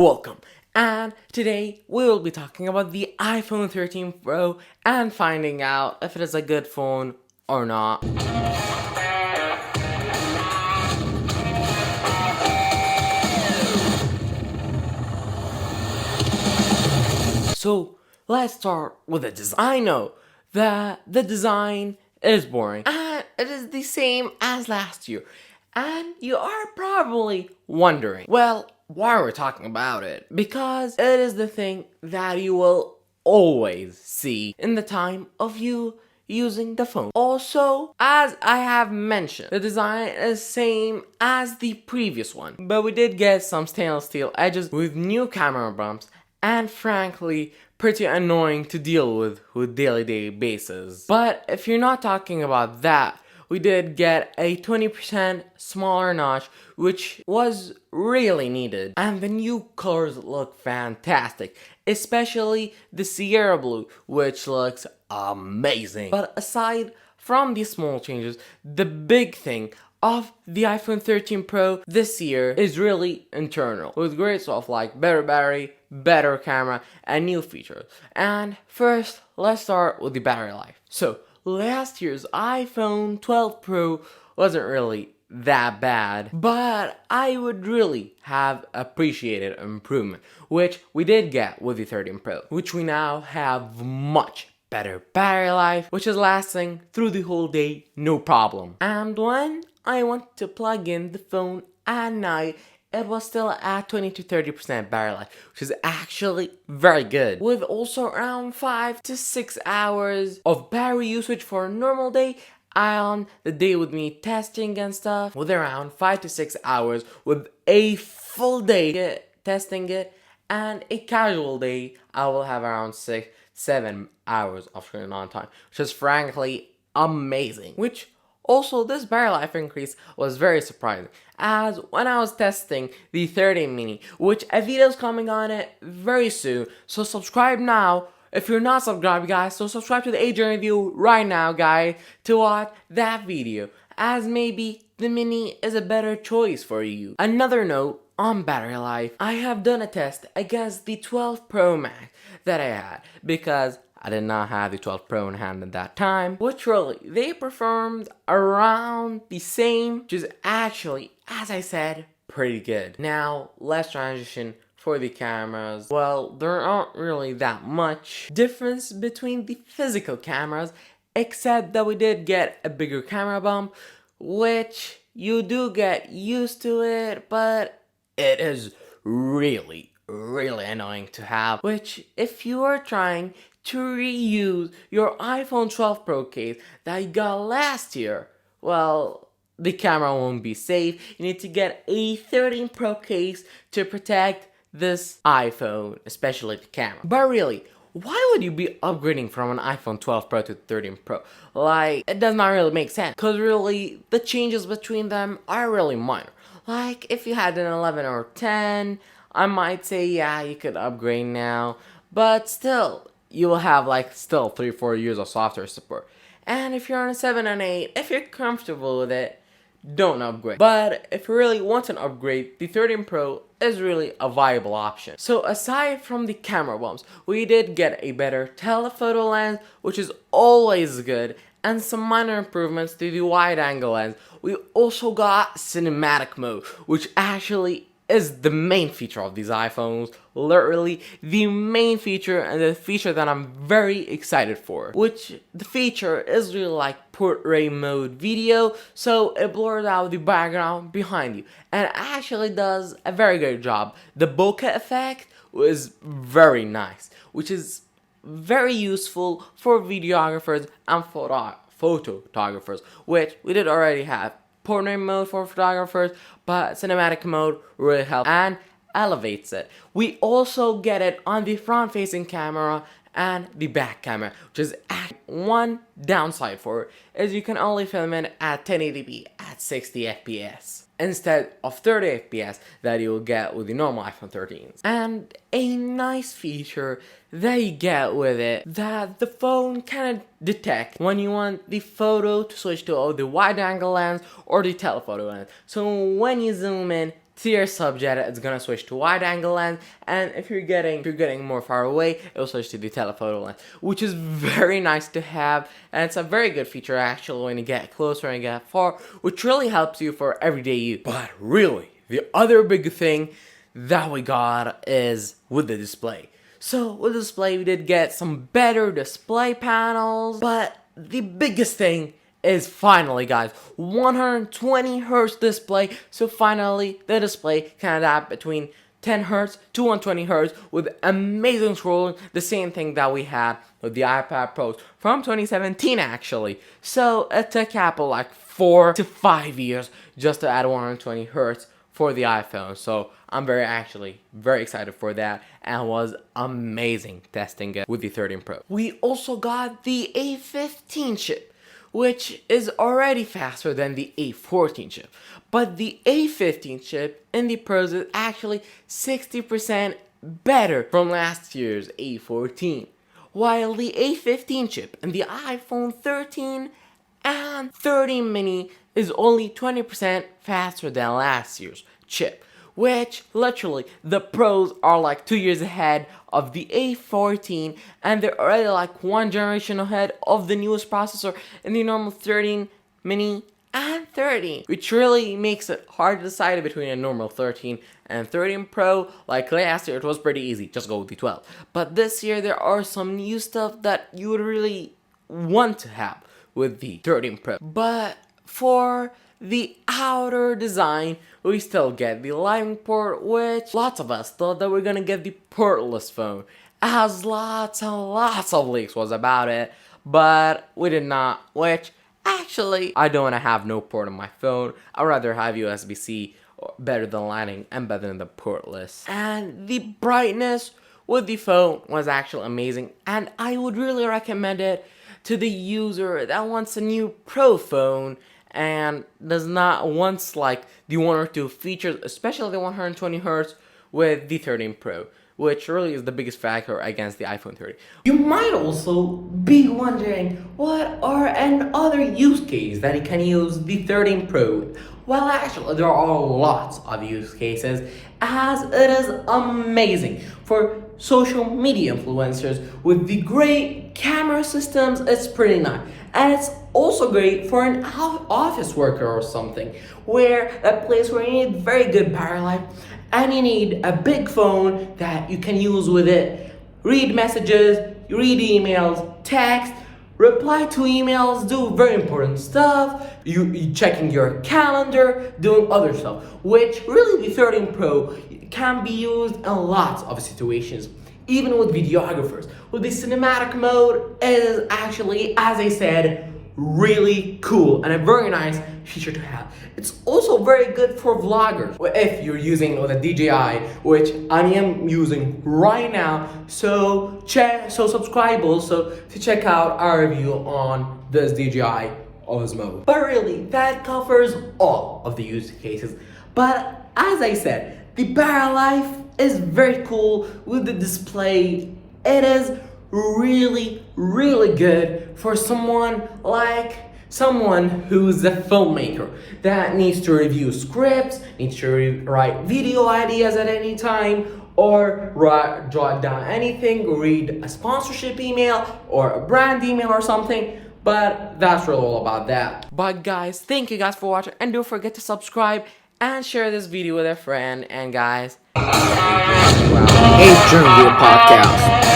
Welcome, and today we will be talking about the iPhone 13 Pro and finding out if it is a good phone or not. So let's start with the design. I know that the design is boring and it is the same as last year, and you are probably wondering, well, why are we talking about it? Because it is the thing that you will always see in the time of you using the phone. Also, as I have mentioned, the design is same as the previous one, but we did get some stainless steel edges with new camera bumps and frankly pretty annoying to deal with daily basis. But if you're not talking about that, we did get a 20% smaller notch, which was really needed. And the new colors look fantastic, especially the Sierra Blue, which looks amazing. But aside from these small changes, the big thing of the iPhone 13 Pro this year is really internal, with great stuff like better battery, better camera, and new features. And first, let's start with the battery life. So, last year's iPhone 12 Pro wasn't really that bad, but I would really have appreciated improvement, which we did get with the 13 Pro, which we now have much better battery life, which is lasting through the whole day, no problem. And when I want to plug in the phone at night, it was still at 20 to 30% battery life, which is actually very good. With also around 5 to 6 hours of battery usage for a normal day, on the day with me testing and stuff, with around 5 to 6 hours with a full day testing it, and a casual day, I will have around 7 hours of screen on time, which is frankly amazing. Which also, this battery life increase was very surprising, as when I was testing the 13 mini, which a video is coming on it very soon, so subscribe now if you're not subscribed, guys. So subscribe to the age review right now, guys, to watch that video, as maybe the mini is a better choice for you. Another note on battery life, I have done a test against the 12 Pro Max that I had, because I did not have the 12 Pro in hand at that time, which really, they performed around the same, which is actually, as I said, pretty good. Now, let's transition for the cameras. Well, there aren't really that much difference between the physical cameras, except that we did get a bigger camera bump, which you do get used to it, but it is really annoying to have, which if you are trying to reuse your iPhone 12 Pro case that you got last year, well, the camera won't be safe. You need to get a 13 Pro case to protect this iPhone, especially the camera. But really, why would you be upgrading from an iPhone 12 Pro to 13 Pro? Like, it does not really make sense, because really, the changes between them are really minor. Like, if you had an 11 or 10, I might say, yeah, you could upgrade now, but still, you will have like still 3-4 years of software support. And if you're on a 7 and 8, if you're comfortable with it, don't upgrade. But if you really want an upgrade, the 13 Pro is really a viable option. So aside from the camera bumps, we did get a better telephoto lens, which is always good, and some minor improvements to the wide angle lens. We also got cinematic mode, which actually is the main feature of these iPhones, literally the main feature, and the feature that I'm very excited for. Which the feature is really like portrait mode video, so it blurs out the background behind you, and actually does a very good job. The bokeh effect was very nice, which is very useful for videographers and photographers, which we did already have. Portrait mode for photographers, but cinematic mode really helps and elevates it. We also get it on the front-facing camera and the back camera, which is one downside for it, is you can only film it at 1080p at 60 FPS instead of 30 FPS that you will get with the normal iPhone 13s. And a nice feature that you get with it, that the phone can detect when you want the photo to switch to the wide angle lens or the telephoto lens. So when you zoom in to your subject, it's gonna switch to wide angle lens, and if you're getting more far away, it'll switch to the telephoto lens, which is very nice to have, and it's a very good feature actually when you get closer and get far, which really helps you for everyday use. But really, the other big thing that we got is with the display. So with the display, we did get some better display panels, but the biggest thing is finally, guys, 120 hertz display. So finally, the display can adapt between 10 hertz to 120 hertz with amazing scrolling. The same thing that we had with the iPad Pros from 2017, actually. So it took Apple like 4 to 5 years just to add 120 hertz for the iPhone. So I'm very excited for that, and it was amazing testing it with the 13 Pro. We also got the A15 chip, which is already faster than the A14 chip. But the A15 chip in the Pros is actually 60% better from last year's A14. While the A15 chip in the iPhone 13 and 13 mini is only 20% faster than last year's chip, which literally the Pros are like 2 years ahead of the A14, and they're already like one generation ahead of the newest processor in the normal 13 mini and 13, which really makes it hard to decide between a normal 13 and 13 Pro. Like last year, it was pretty easy, just go with the 12. But this year, there are some new stuff that you would really want to have with the 13 Pro. But for the outer design, we still get the Lightning port, which lots of us thought that we're gonna get the portless phone, as lots and lots of leaks was about it, but we did not, which actually, I don't want to have no port on my phone. I'd rather have USB-C, better than Lightning and better than the portless. And the brightness with the phone was actually amazing, and I would really recommend it to the user that wants a new Pro phone and does not want like the one or two features, especially the 120 hertz with the 13 Pro, which really is the biggest factor against the iPhone 30. You might also be wondering, what are another use case that you can use the 13 Pro? Well, actually, there are lots of use cases, as it is amazing for social media influencers with the great camera systems. It's pretty nice, and it's also great for an office worker or something, where a place where you need very good battery life and you need a big phone that you can use with it, read messages, read emails, text, reply to emails, do very important stuff, you checking your calendar, doing other stuff, which really the 13 Pro can be used in lots of situations, even with videographers. With the cinematic mode, it is actually, as I said, really cool and a very nice feature to have. It's also very good for vloggers if you're using the DJI, which I am using right now. So subscribe also to check out our review on this DJI Osmo. But really, that covers all of the use cases. But as I said, the battery life is very cool with the display. It is really good for someone who's a filmmaker that needs to review scripts, needs to write video ideas at any time, or jot down anything, read a sponsorship email or a brand email or something. But that's really all about that. But guys, thank you guys for watching, and don't forget to subscribe and share this video with a friend. And guys, A Journey Podcast.